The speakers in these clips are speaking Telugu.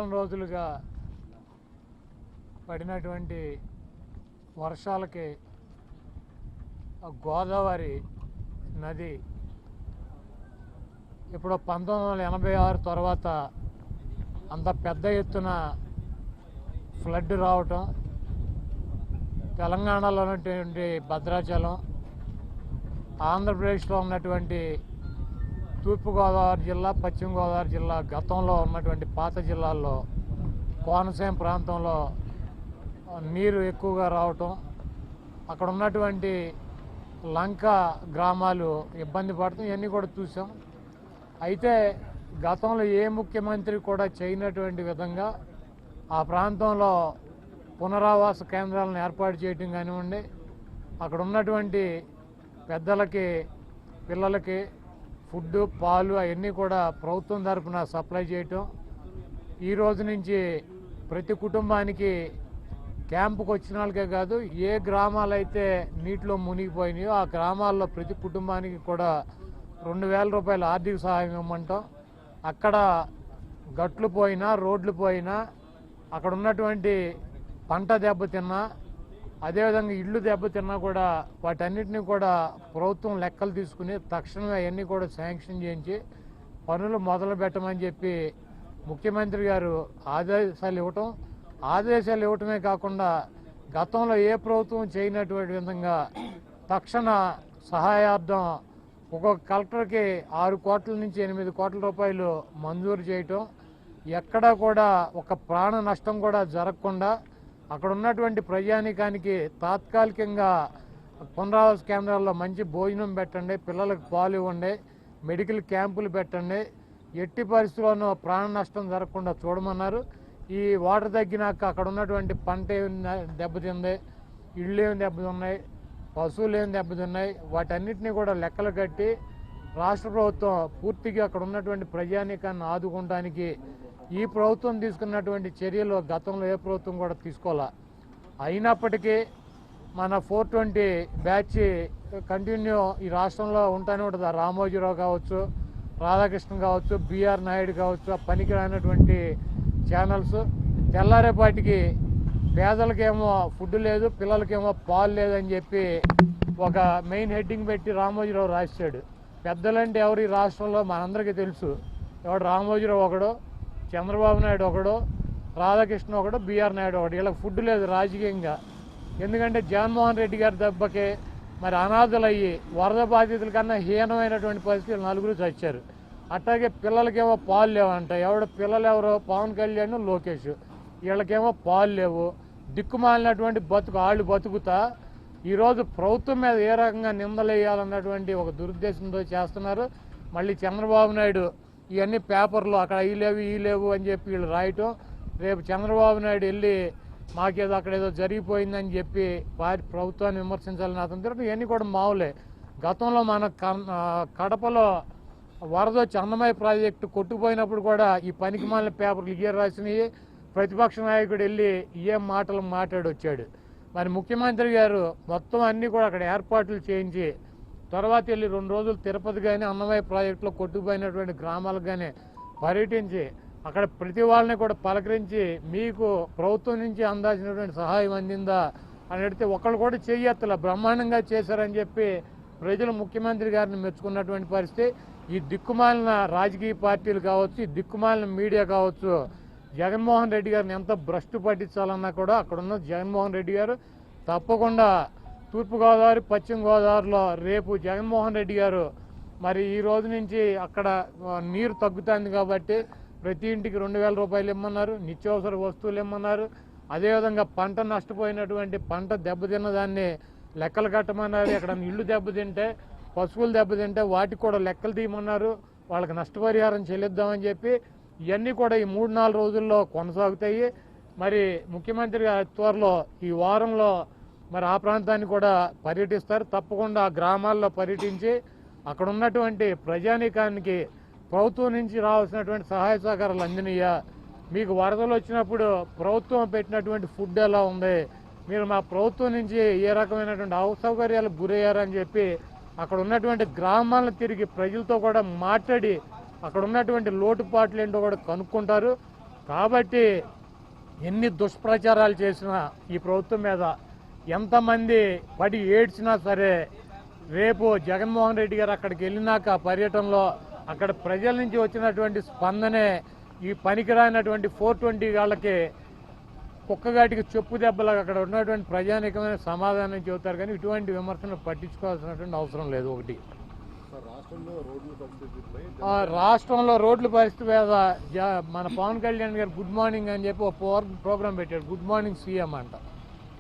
వారం రోజులుగా పడినటువంటి వర్షాలకి గోదావరి నది ఇప్పుడు 1986 తర్వాత అంత పెద్ద ఎత్తున ఫ్లడ్ రావటం, తెలంగాణలో ఉన్నటువంటి భద్రాచలం, ఆంధ్రప్రదేశ్లో ఉన్నటువంటి తూర్పుగోదావరి జిల్లా, పశ్చిమ గోదావరి జిల్లా, గతంలో ఉన్నటువంటి పాత జిల్లాల్లో కోనసీమ ప్రాంతంలో నీరు ఎక్కువగా రావటం, అక్కడ ఉన్నటువంటి లంక గ్రామాలు ఇబ్బంది పడటం ఇవన్నీ కూడా చూసాం. అయితే గతంలో ఏ ముఖ్యమంత్రి కూడా చేయనటువంటి విధంగా ఆ ప్రాంతంలో పునరావాస కేంద్రాలను ఏర్పాటు చేయటం కానివ్వండి, అక్కడ ఉన్నటువంటి పెద్దలకి, పిల్లలకి ఫుడ్, పాలు అవన్నీ కూడా ప్రభుత్వం తరఫున సప్లై చేయటం. ఈ రోజు నుంచి ప్రతి కుటుంబానికి క్యాంపుకు వచ్చిన వాళ్ళకే కాదు, ఏ గ్రామాలైతే నీటిలో మునిగిపోయినాయో ఆ గ్రామాల్లో ప్రతి కుటుంబానికి కూడా 2,000 రూపాయల ఆర్థిక సహాయం ఇవ్వమంటాం. అక్కడ గట్లు పోయినా, రోడ్లు పోయినా, అక్కడ ఉన్నటువంటి పంట దెబ్బతిన్నా, అదేవిధంగా ఇళ్ళు దెబ్బతిన్నా కూడా వాటన్నిటినీ కూడా ప్రభుత్వం లెక్కలు తీసుకుని తక్షణమే అవన్నీ కూడా శాంక్షన్ చేయించి పనులు మొదలు పెట్టమని చెప్పి ముఖ్యమంత్రి గారు ఆదేశాలు ఇవ్వటమే కాకుండా గతంలో ఏ ప్రభుత్వం చేయనటువంటి విధంగా తక్షణ సహాయార్థం ఒక్కొక్క కలెక్టర్కి 6 కోట్ల నుంచి 8 కోట్ల రూపాయలు మంజూరు చేయటం, ఎక్కడా కూడా ఒక ప్రాణ నష్టం కూడా జరగకుండా అక్కడ ఉన్నటువంటి ప్రజానీకానికి తాత్కాలికంగా పునరావాస కేంద్రాల్లో మంచి భోజనం పెట్టండి, పిల్లలకు పాలు ఇవ్వండి, మెడికల్ క్యాంపులు పెట్టండి, ఎట్టి పరిస్థితుల్లోనూ ప్రాణ నష్టం జరగకుండా చూడమన్నారు. ఈ వాటర్ తగ్గినాక అక్కడ ఉన్నటువంటి పంట ఏమి దెబ్బతింది, ఇళ్ళు ఏమి దెబ్బతిన్నాయి, పశువులు ఏమి దెబ్బతిన్నాయి, వాటన్నిటినీ కూడా లెక్కలు కట్టి రాష్ట్ర ప్రభుత్వం పూర్తిగా అక్కడ ఉన్నటువంటి ప్రజానీకాన్ని ఆదుకోవడానికి ఈ ప్రభుత్వం తీసుకున్నటువంటి చర్యలు గతంలో ఏ ప్రభుత్వం కూడా తీసుకోవాలా. అయినప్పటికీ మన 420 బ్యాచ్ కంటిన్యూ ఈ రాష్ట్రంలో ఉంటానే ఉంటుంది. రామోజీరావు కావచ్చు, రాధాకృష్ణ కావచ్చు, బిఆర్ నాయుడు కావచ్చు, ఆ పనికి రానటువంటి ఛానల్స్ తెల్లారేపాటికి పేదలకేమో ఫుడ్ లేదు, పిల్లలకేమో పాలు లేదని చెప్పి ఒక మెయిన్ హెడ్డింగ్ పెట్టి రామోజీరావు రాశాడు. పెద్దలంటే ఎవరు ఈ రాష్ట్రంలో మనందరికీ తెలుసు. ఎవడు రామోజీరావు ఒకడు, చంద్రబాబు నాయుడు ఒకడు, రాధాకృష్ణ ఒకడు, బిఆర్ నాయుడు ఒకడు. వీళ్ళకి ఫుడ్ లేదు రాజకీయంగా. ఎందుకంటే జగన్మోహన్ రెడ్డి గారి దెబ్బకి మరి అనాథలయ్యి వరద బాధితుల కన్నా హీనమైనటువంటి పరిస్థితులు 4 చచ్చారు. అట్లాగే పిల్లలకేమో పాలు లేవంట. పిల్లలు ఎవరో పవన్ కళ్యాణ్, లోకేష్. వీళ్ళకేమో పాలు లేవు. దిక్కుమాలినటువంటి వాళ్ళు బతుకుతా ఈరోజు ప్రభుత్వం మీద ఏ రకంగా నిందలేయాలన్నటువంటి ఒక దురుద్దేశంతో చేస్తున్నారు. మళ్ళీ చంద్రబాబు నాయుడు ఇవన్నీ పేపర్లో అక్కడ ఈ లేవు అని చెప్పి వీళ్ళు రాయటం, రేపు చంద్రబాబు నాయుడు వెళ్ళి మాకేదో అక్కడ ఏదో జరిగిపోయిందని చెప్పి ప్రభుత్వాన్ని విమర్శించాలని అతను తిరగడం ఇవన్నీ కూడా మావులే. గతంలో మన కడపలో వరద వచ్చి అన్నమయ్య ప్రాజెక్టు కొట్టుకుపోయినప్పుడు కూడా ఈ పనికి మాలిన పేపర్లు ఇయర్ రాసినవి ప్రతిపక్ష నాయకుడు వెళ్ళి ఏం మాటలు మాట్లాడొచ్చాడు. మరి ముఖ్యమంత్రి గారు మొత్తం అన్నీ కూడా అక్కడ ఏర్పాట్లు చేయించి తర్వాత వెళ్ళి 2 రోజులు తిరుపతి కానీ అన్నమయ్య ప్రాజెక్టులో కొట్టుకుపోయినటువంటి గ్రామాలకు కానీ పర్యటించి అక్కడ ప్రతి వాళ్ళని కూడా పలకరించి మీకు ప్రభుత్వం నుంచి అందాల్సినటువంటి సహాయం అందిందా అని అడిగితే ఒకళ్ళు కూడా చెయ్యెత్తల బ్రహ్మాండంగా చేశారని చెప్పి ప్రజలు ముఖ్యమంత్రి గారిని మెచ్చుకున్నటువంటి పరిస్థితి. ఈ దిక్కుమాలిన రాజకీయ పార్టీలు కావచ్చు, ఈ దిక్కుమాలిన మీడియా కావచ్చు, జగన్మోహన్ రెడ్డి గారిని ఎంత భ్రష్టు పట్టించాలన్నా కూడా అక్కడున్న జగన్మోహన్ రెడ్డి గారు తప్పకుండా తూర్పుగోదావరి, పశ్చిమ గోదావరిలో రేపు జగన్మోహన్ రెడ్డి గారు మరి ఈ రోజు నుంచి అక్కడ నీరు తగ్గుతుంది కాబట్టి ప్రతి ఇంటికి 2,000 రూపాయలు ఇమ్మన్నారు, నిత్యావసర వస్తువులు ఇమ్మన్నారు. అదేవిధంగా పంట నష్టపోయినటువంటి పంట దెబ్బతిన్న దాన్ని లెక్కలు కట్టమన్నారు. ఎక్కడ ఇళ్ళు దెబ్బతింటే, పశువులు దెబ్బతింటే వాటికి కూడా లెక్కలు తీయమన్నారు. వాళ్ళకి నష్టపరిహారం చెల్లిద్దామని చెప్పి ఇవన్నీ కూడా ఈ 3-4 రోజుల్లో కొనసాగుతాయి. మరి ముఖ్యమంత్రి త్వరలో ఈ వారంలో మరి ఆ ప్రాంతాన్ని కూడా పర్యటిస్తారు. తప్పకుండా ఆ గ్రామాల్లో పర్యటించి అక్కడ ఉన్నటువంటి ప్రజానీకానికి ప్రభుత్వం నుంచి రావాల్సినటువంటి సహాయ సహకారాలు అందినయ్యా, మీకు వరదలు వచ్చినప్పుడు ప్రభుత్వం పెట్టినటువంటి ఫుడ్ ఎలా ఉంది, మీరు మా ప్రభుత్వం నుంచి ఏ రకమైనటువంటి అసౌకర్యాలకు గురయ్యారని చెప్పి అక్కడ ఉన్నటువంటి గ్రామాలను తిరిగి ప్రజలతో కూడా మాట్లాడి అక్కడ ఉన్నటువంటి లోటుపాట్లు ఏంటో కూడా కనుక్కుంటారు. కాబట్టి ఎన్ని దుష్ప్రచారాలు చేసినా ఈ ప్రభుత్వం మీద ఎంతమంది పడి ఏడ్చినా సరే రేపు జగన్మోహన్ రెడ్డి గారు అక్కడికి వెళ్ళినాక పర్యటనలో అక్కడ ప్రజల నుంచి వచ్చినటువంటి స్పందనే ఈ పనికిరానటువంటి 420 వాళ్ళకి కుక్కగాటికి చెప్పు దెబ్బలాగా అక్కడ ఉన్నటువంటి ప్రజానికమైన సమాధానం చెబుతారు. కానీ ఇటువంటి విమర్శలు పట్టించుకోవాల్సినటువంటి అవసరం లేదు. ఒకటి రాష్ట్రంలో రోడ్ల పరిస్థితి మీద మన పవన్ కళ్యాణ్ గారు గుడ్ మార్నింగ్ అని చెప్పి ఒక ప్రోగ్రాం పెట్టాడు. గుడ్ మార్నింగ్ సీఎం అంట.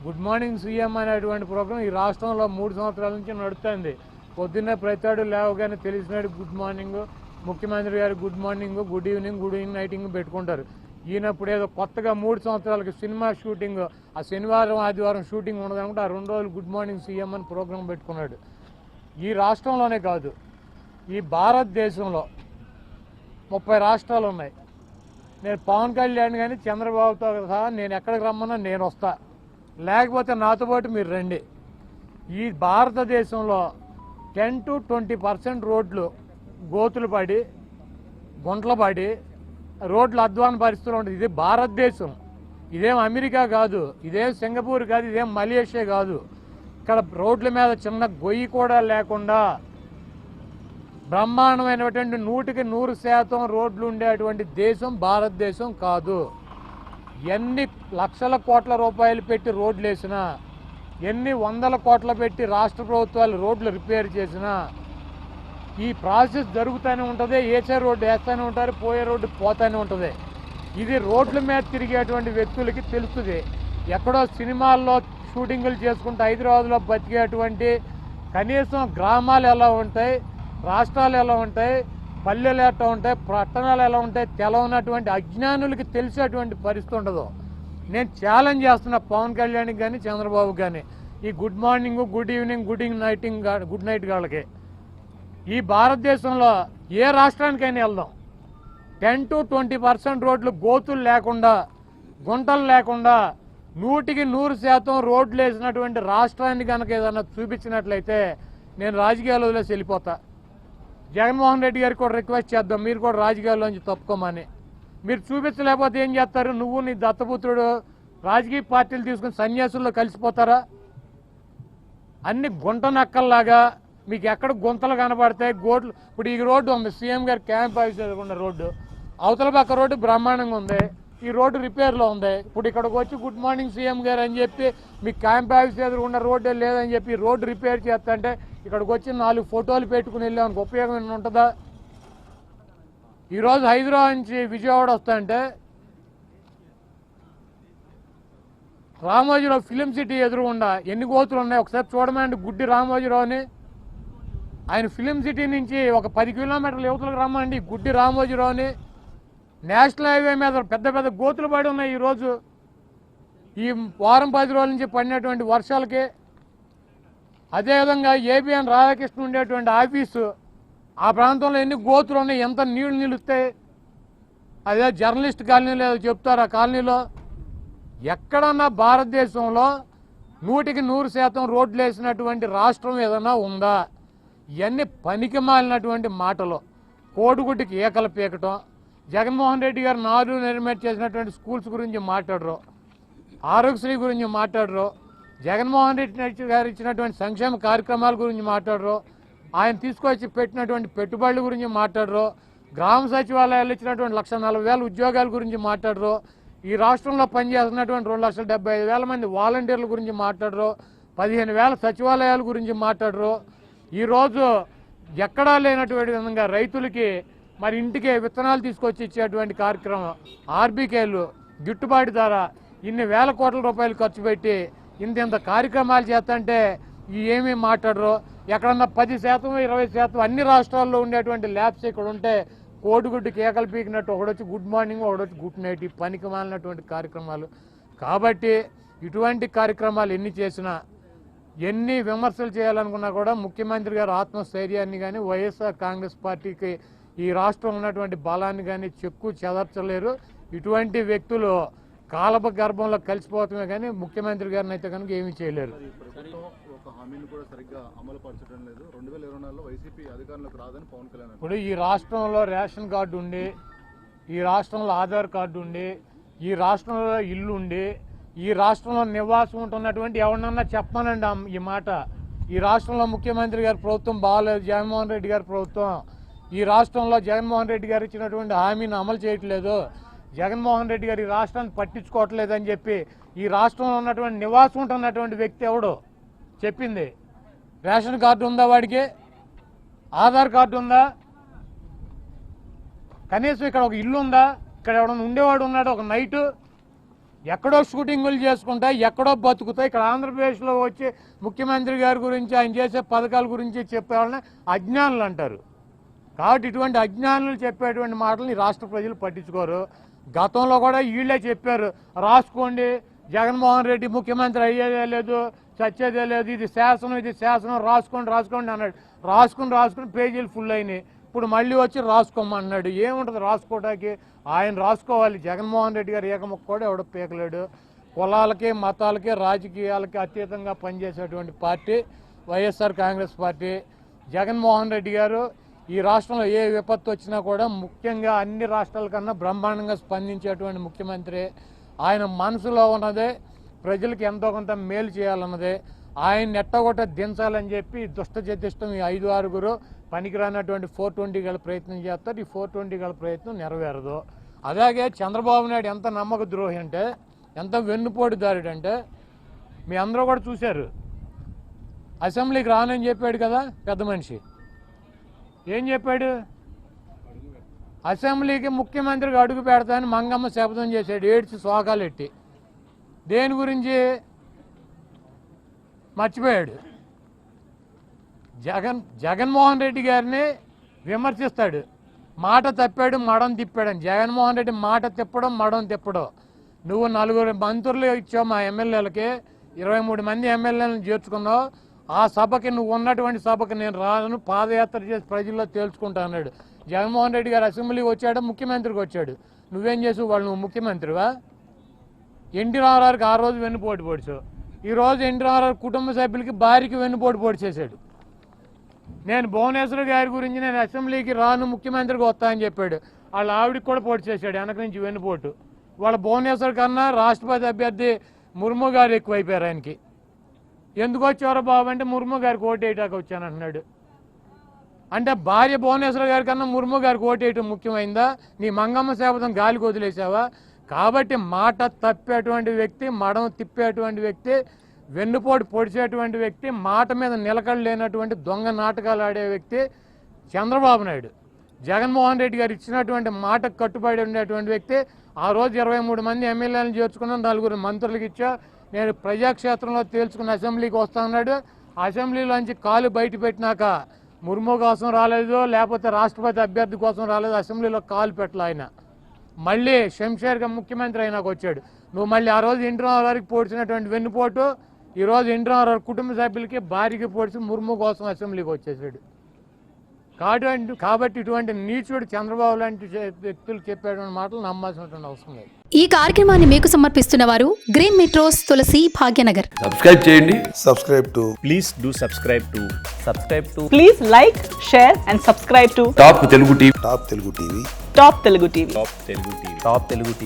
గుడ్ మార్నింగ్ సీఎం అనేటువంటి ప్రోగ్రాం ఈ రాష్ట్రంలో 3 సంవత్సరాల నుంచి నడుస్తుంది. పొద్దున్నే ప్రతివాడు లేవగానే తెలిసినాడు గుడ్ మార్నింగ్, ముఖ్యమంత్రి గారు గుడ్ మార్నింగ్, గుడ్ ఈవినింగ్ నైటింగ్ పెట్టుకుంటారు. ఈయనప్పుడు ఏదో కొత్తగా 3 సంవత్సరాలకి సినిమా షూటింగ్, ఆ శనివారం ఆదివారం షూటింగ్ ఉండదనుకుంటే ఆ 2 రోజులు గుడ్ మార్నింగ్ సీఎం అని ప్రోగ్రాం పెట్టుకున్నాడు. ఈ రాష్ట్రంలోనే కాదు, ఈ భారతదేశంలో 30 రాష్ట్రాలు ఉన్నాయి. నేను పవన్ కళ్యాణ్ కానీ చంద్రబాబుతో సహా నేను ఎక్కడికి రమ్మన్నా నేను వస్తా, లేకపోతే నాతో పాటు మీరు రండి. ఈ భారతదేశంలో 10 to 20% రోడ్లు గోతులు పడి గుంటలు పడి రోడ్లు అధ్వాన పరిస్థితులు ఉంటుంది. ఇది భారతదేశం, ఇదేం అమెరికా కాదు, ఇదేం సింగపూర్ కాదు, ఇదేం మలేషియా కాదు. ఇక్కడ రోడ్ల మీద చిన్న గొయ్యి కూడా లేకుండా బ్రహ్మాండమైనటువంటి 100% రోడ్లు ఉండేటువంటి దేశం భారతదేశం కాదు. ఎన్ని లక్షల కోట్ల రూపాయలు పెట్టి రోడ్లు వేసినా, ఎన్ని వందల కోట్ల పెట్టి రాష్ట్ర ప్రభుత్వాలు రోడ్లు రిపేర్ చేసినా ఈ ప్రాసెస్ జరుగుతూనే ఉంటుంది. వేసే రోడ్డు వేస్తూనే ఉంటారు, పోయే రోడ్డు పోతూనే ఉంటుంది. ఇది రోడ్ల మీద తిరిగేటువంటి వ్యక్తులకి తెలుస్తుంది. ఎక్కడో సినిమాల్లో షూటింగులు చేసుకుంటూ హైదరాబాద్లో బతికేటువంటి కనీసం గ్రామాలు ఎలా ఉంటాయి, రాష్ట్రాలు ఎలా ఉంటాయి, పల్లెలు ఎట్లా ఉంటాయి, పట్టణాలు ఎలా ఉంటాయి తెలవనటువంటి అజ్ఞానులకి తెలిసేటువంటి పరిస్థితి ఉండదు. నేను ఛాలెంజ్ చేస్తున్నా పవన్ కళ్యాణ్కి కానీ చంద్రబాబు కానీ, ఈ good morning, good evening, good night వాళ్ళకి ఈ భారతదేశంలో ఏ రాష్ట్రానికైనా వెళ్దాం, 10 to 20% రోడ్లు గోతులు లేకుండా గుంటలు లేకుండా 100% రోడ్లు వేసినటువంటి రాష్ట్రాన్ని కనుక ఏదన్నా చూపించినట్లయితే నేను రాజకీయాల్లో వదిలేసి వెళ్ళిపోతా. జగన్మోహన్ రెడ్డి గారికి కూడా రిక్వెస్ట్ చేద్దాం, మీరు కూడా రాజకీయాల్లోంచి తప్పుకోమని. మీరు చూపించలేకపోతే ఏం చేస్తారు? నువ్వు నీ దత్తపుత్రుడు రాజకీయ పార్టీలు తీసుకుని సన్యాసుల్లో కలిసిపోతారా? అన్ని గుంట నక్కల్లాగా మీకు ఎక్కడ గుంతలు కనబడతాయి, గోట్లు. ఇప్పుడు ఈ రోడ్డు ఉంది, సీఎం గారి క్యాంప్ ఆఫీస్ ఎదుర్కొన్న రోడ్డు, అవతల పక్క రోడ్డు బ్రహ్మాండంగా ఉంది, ఈ రోడ్డు రిపేర్లో ఉంది. ఇప్పుడు ఇక్కడికి వచ్చి గుడ్ మార్నింగ్ సీఎం గారు అని చెప్పి మీకు క్యాంప్ ఆఫీస్ ఎదుర్కొన్న రోడ్డే లేదని చెప్పి రోడ్డు రిపేర్ చేస్తంటే ఇక్కడికి వచ్చి 4 ఫోటోలు పెట్టుకుని వెళ్ళామనికి ఉపయోగం ఏమైనా ఉంటుందా? ఈరోజు హైదరాబాద్ నుంచి విజయవాడ వస్తుంటే రామోజీరావు ఫిలిం సిటీ ఎదురుగుండా ఎన్ని గోతులు ఉన్నాయి ఒకసారి చూడమండి. గుడ్డి రామోజీరావుని ఆయన ఫిలిం సిటీ నుంచి ఒక 10 కిలోమీటర్ల యువతలకు రమ్మండి. గుడ్డి రామోజీరావుని నేషనల్ హైవే మీద పెద్ద పెద్ద గోతులు పడి ఉన్నాయి. ఈరోజు ఈ వారం 10 రోజుల నుంచి పడినటువంటి వర్షాలకి. అదేవిధంగా ఏబిఎన్ రాధాకృష్ణ ఉండేటువంటి ఆఫీసు, ఆ ప్రాంతంలో ఎన్ని గోతులు ఉన్నాయి, ఎంత నీళ్లు నిలుస్తాయి. అదే జర్నలిస్ట్ కాలనీలో ఏదో చెప్తారు. ఆ కాలనీలో ఎక్కడన్నా భారతదేశంలో 100% రోడ్లు వేసినటువంటి రాష్ట్రం ఏదన్నా ఉందా? ఇవన్నీ పనికి మాలినటువంటి మాటలు. కోడిగుడ్డికి ఏకలు పీకటం. జగన్మోహన్ రెడ్డి గారు 4 నిర్మిట్ చేసినటువంటి స్కూల్స్ గురించి మాట్లాడరు, ఆరోగ్యశ్రీ గురించి మాట్లాడరు, జగన్మోహన్ రెడ్డి గారు ఇచ్చినటువంటి సంక్షేమ కార్యక్రమాల గురించి మాట్లాడరు, ఆయన తీసుకొచ్చి పెట్టినటువంటి పెట్టుబడుల గురించి మాట్లాడరు, గ్రామ సచివాలయాలు ఇచ్చినటువంటి 1,40,000 ఉద్యోగాల గురించి మాట్లాడరు, ఈ రాష్ట్రంలో పనిచేస్తున్నటువంటి 2,75,000 మంది వాలంటీర్ల గురించి మాట్లాడరు, 15,000 సచివాలయాల గురించి మాట్లాడరు. ఈరోజు ఎక్కడా లేనటువంటి విధంగా రైతులకి మరి ఇంటికే విత్తనాలు తీసుకొచ్చి ఇచ్చేటువంటి కార్యక్రమం, ఆర్బీకేలు, గిట్టుబాటు ధర, ఇన్ని వేల కోట్ల రూపాయలు ఖర్చు పెట్టి ఇంత కార్యక్రమాలు చేస్తుంటే ఏమీ మాట్లాడరు. ఎక్కడన్నా 10%, 20% అన్ని రాష్ట్రాల్లో ఉండేటువంటి ల్యాబ్స్ ఇక్కడ ఉంటే కోడిగుడ్డు కేకలు పీకినట్టు ఒకడొచ్చి గుడ్ మార్నింగ్, ఒకడొచ్చి గుడ్ నైట్, పనికి మాలినటువంటి కార్యక్రమాలు. కాబట్టి ఇటువంటి కార్యక్రమాలు ఎన్ని చేసినా, ఎన్ని విమర్శలు చేయాలనుకున్నా కూడా ముఖ్యమంత్రి గారు ఆత్మస్థైర్యాన్ని కానీ వైఎస్ఆర్ కాంగ్రెస్ పార్టీకి ఈ రాష్ట్రం ఉన్నటువంటి బలాన్ని కానీ చెక్కు చెదర్చలేరు. ఇటువంటి వ్యక్తులు కాలప గర్భంలో కలిసిపోవటమే కానీ ముఖ్యమంత్రి గారిని అయితే కనుక ఏమీ చేయలేరు. ఇప్పుడు ఈ రాష్ట్రంలో రేషన్ కార్డు ఉండి ఈ రాష్ట్రంలో ఆధార్ కార్డు ఉండి, ఈ రాష్ట్రంలో ఇల్లు ఉండి, ఈ రాష్ట్రంలో నివాసం ఉంటున్నటువంటి ఎవరినన్నా చెప్పానండి ఈ మాట. ఈ రాష్ట్రంలో ముఖ్యమంత్రి గారి ప్రభుత్వం బాగాలేదు, జగన్మోహన్ రెడ్డి గారి ప్రభుత్వం. ఈ రాష్ట్రంలో జగన్మోహన్ రెడ్డి గారు ఇచ్చినటువంటి హామీని అమలు చేయట్లేదు, జగన్మోహన్ రెడ్డి గారు ఈ రాష్ట్రాన్ని పట్టించుకోవట్లేదు అని చెప్పి ఈ రాష్ట్రంలో ఉన్నటువంటి నివాసం ఉంటున్నటువంటి వ్యక్తి ఎవడు చెప్పింది? రేషన్ కార్డు ఉందా వాడికి? ఆధార్ కార్డు ఉందా? కనీసం ఇక్కడ ఒక ఇల్లు ఉందా? ఇక్కడ ఎవడన్నా ఉండేవాడు ఉన్నాడు? ఒక నైటు ఎక్కడో షూటింగులు చేసుకుంటా, ఎక్కడో బతుకుతా. ఇక్కడ ఆంధ్రప్రదేశ్లో వచ్చి ముఖ్యమంత్రి గారి గురించి, ఆయన చేసే పథకాల గురించి చెప్పేవాళ్ళని అజ్ఞానులు అంటారు. కాబట్టి ఇటువంటి అజ్ఞానులు చెప్పేటువంటి మాటలు ఈ రాష్ట్ర ప్రజలు పట్టించుకోరు. గతంలో కూడా వీళ్ళే చెప్పారు, రాసుకోండి, జగన్మోహన్ రెడ్డి ముఖ్యమంత్రి అయ్యేదే లేదు, చచ్చేదే లేదు, ఇది శాసనం, రాసుకోండి అన్నాడు. రాసుకుని పేజీలు ఫుల్ అయినాయి. ఇప్పుడు మళ్ళీ వచ్చి రాసుకోమన్నాడు. ఏముంటుంది రాసుకోవడానికి? ఆయన రాసుకోవాలి. జగన్మోహన్ రెడ్డి గారు ఏకముక్క కూడా ఎవడో పీకలేడు. కులాలకి, మతాలకి, రాజకీయాలకి అతీతంగా పనిచేసేటువంటి పార్టీ వైఎస్ఆర్ కాంగ్రెస్ పార్టీ. జగన్మోహన్ రెడ్డి గారు ఈ రాష్ట్రంలో ఏ విపత్తు వచ్చినా కూడా ముఖ్యంగా అన్ని రాష్ట్రాల కన్నా బ్రహ్మాండంగా స్పందించేటువంటి ముఖ్యమంత్రి. ఆయన మనసులో ఉన్నదే ప్రజలకు ఎంతో కొంత మేలు చేయాలన్నదే. ఆయన ఎట్టగొట్ట దించాలని చెప్పి దుష్టచతిష్టం ఈ 5-6 పనికిరానటువంటి 420 గల ప్రయత్నం చేస్తారు. ఈ 420 గల ప్రయత్నం నెరవేరదు. అలాగే చంద్రబాబు నాయుడు ఎంత నమ్మక ద్రోహి అంటే, ఎంత వెన్నుపోటుదారుడు అంటే మీ అందరూ కూడా చూశారు. అసెంబ్లీకి రానని చెప్పాడు కదా పెద్ద మనిషి. ఏం చెప్పాడు? అసెంబ్లీకి ముఖ్యమంత్రికి అడుగు పెడతానని మంగమ్మ శపథం చేశాడు, ఏడ్చి శోకాలెట్టి. దేని గురించి? మర్చిపోయాడు. జగన్మోహన్ రెడ్డి గారిని విమర్శిస్తాడు, మాట తప్పాడు మడం తిప్పాడని. జగన్మోహన్ రెడ్డి మాట తిప్పడం, మడం తిప్పడం. నువ్వు 4 మంత్రులు ఇచ్చావు మా ఎమ్మెల్యేలకి, 23 మంది ఎమ్మెల్యేలను చేర్చుకున్నావు. ఆ సభకి, నువ్వు ఉన్నటువంటి సభకి నేను రాను, పాదయాత్ర చేసి ప్రజల్లో తేల్చుకుంటా అన్నాడు. జగన్మోహన్ రెడ్డి గారు అసెంబ్లీకి వచ్చాడు, ముఖ్యమంత్రికి వచ్చాడు. నువ్వేం చేసావు? వాళ్ళు నువ్వు ముఖ్యమంత్రివా? ఎన్టీ రామారావుకి ఆ రోజు వెన్నుపోటు పొడిచావు. ఈరోజు ఎన్టీ రామారావు కుటుంబ సభ్యులకి భార్యకి వెన్నుపోటు పొడిచేశాడు. నేను భువనేశ్వర్ గారి గురించి నేను అసెంబ్లీకి రాను, ముఖ్యమంత్రికి వస్తా అని చెప్పాడు. వాళ్ళ ఆవిడికి కూడా పోటీ చేశాడు వెనక నుంచి వెన్నుపోటు. వాళ్ళ భువనేశ్వర్ కన్నా రాష్ట్రపతి అభ్యర్థి ముర్ము గారు ఎక్కువైపోయారు ఆయనకి. ఎందుకు వచ్చారో బాబు అంటే ముర్ము గారికి ఓటేయటానికి వచ్చానంటున్నాడు. అంటే భార్య భువనేశ్వర్ గారి కన్నా ముర్ము గారికి ఓటేయటం ముఖ్యమైందా? నీ మంగమ్మ శపథం గాలికి వదిలేసావా? కాబట్టి మాట తప్పేటువంటి వ్యక్తి, మడం తిప్పేటువంటి వ్యక్తి, వెన్నుపోటు పొడిచేటువంటి వ్యక్తి, మాట మీద నిలకడలేనటువంటి దొంగ నాటకాలు ఆడే వ్యక్తి చంద్రబాబు నాయుడు. జగన్మోహన్ రెడ్డి గారు ఇచ్చినటువంటి మాటకు కట్టుబడి ఉండేటువంటి వ్యక్తి. ఆ రోజు 23 మంది ఎమ్మెల్యేలను చేర్చుకున్నాను, 4 మంత్రులకు ఇచ్చా, నేను ప్రజాక్షేత్రంలో తేల్చుకుని అసెంబ్లీకి వస్తా ఉన్నాడు. అసెంబ్లీలోంచి కాలు బయట పెట్టినాక ముర్ము కోసం రాలేదు, లేకపోతే రాష్ట్రపతి అభ్యర్థి కోసం రాలేదు, అసెంబ్లీలో కాలు పెట్టలే ఆయన. మళ్ళీ శంషేర్గా ముఖ్యమంత్రి అయినాక వచ్చాడు. నువ్వు మళ్ళీ ఆ రోజు ఎన్టీ రామారావుకి పొడిచినటువంటి వెన్నుపోటు ఈరోజు ఎన్టీ రామారావు కుటుంబ సభ్యులకి, భార్యకి పొడిచి ముర్ము కోసం అసెంబ్లీకి వచ్చేసాడు. కాబట్టి ఇటువంటి నీచుడు చంద్రబాబు లాంటి వ్యక్తులు చెప్పేటువంటి మాటలు నమ్మాల్సినటువంటి అవసరం లేదు. ఈ కార్యక్రమాన్ని మీకు సమర్పిస్తున్న వారు గ్రీన్ మెట్రోస్ తులసి భాగ్యనగర్. సబ్స్క్రైబ్ చేయండి. Please do subscribe to. Please like, share and subscribe to top Telugu TV. Top Telugu TV. Top Telugu TV.